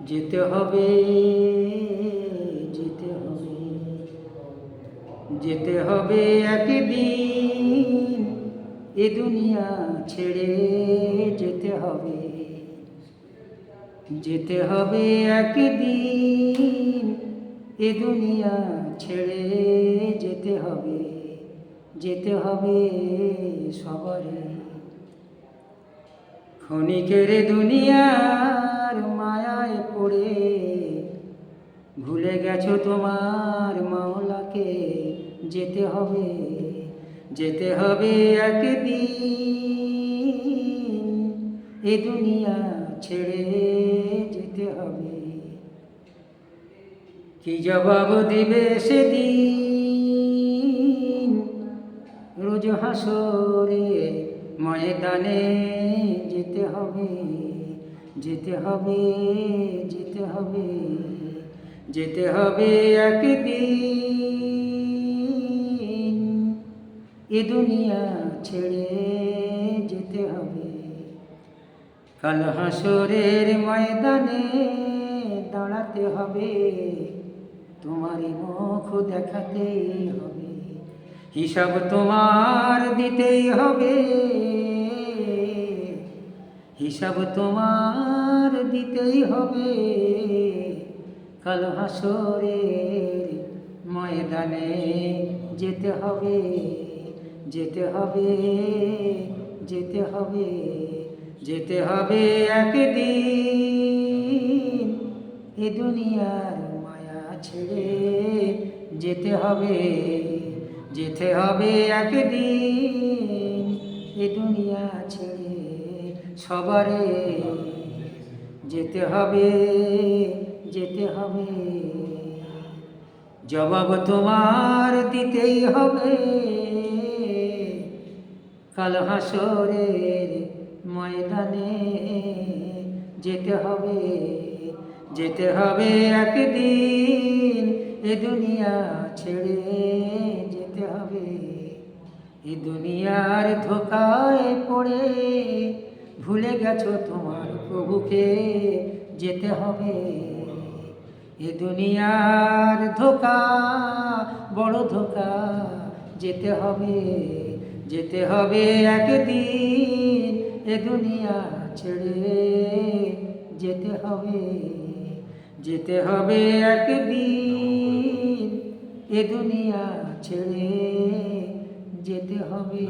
যেতে হবে, যেতে হবে, যেতে হবে একদিন এ দুনিয়া ছেড়ে। যেতে হবে, যেতে হবে একদিন এ দুনিয়া ছেড়ে। যেতে হবে, যেতে হবে সবারই। ক্ষণিকের দুনিয়ার মায়ায় পড়ে ভুলে গেছো তোমার মাওলাকে। যেতে হবে, যেতে হবে একদিন এ দুনিয়া ছেড়ে। যেতে হবে, কি জবাব দিবে সেদিন রোজ হাসরে ময়দানে। যেতে হবে, যেতে হবে, যেতে হবে, যেতে হবে একদিন এ দুনিয়া ছেড়ে। যেতে হবে, কাল হাসরের ময়দানে দাঁড়াতে হবে, তোমারই মুখ দেখাতেই হবে। হিসাব তোমার দিতেই হবে, হিসাব তোমার দিতেই হবে। কাল হাসরের ময়দানে যেতে হবে, যেতে হবে, যেতে হবে, যেতে হবে একদিন এ দুনিয়ার মায়া ছেড়ে। যেতে হবে, যেতে হবে একদিন এ দুনিয়া ছেড়ে সবারে। যেতে হবে, যেতে হবে, জবাব তোমার দিতেই হবে। কাল হাসরের ময়দানে যেতে হবে, যেতে হবে একদিন এ দুনিয়া ছেড়ে। যেতে হবে, এ দুনিয়ার ধোকায় পড়ে ভুলে গেছো তোমার প্রভুকে। যেতে হবে, এ দুনিয়ার ধোকা বড় ধোকা। যেতে হবে, যেতে হবে একদিন এ দুনিয়া ছেড়ে। যেতে হবে, যেতে হবে একদিন এ দুনিয়া ছেড়ে। যেতে হবে।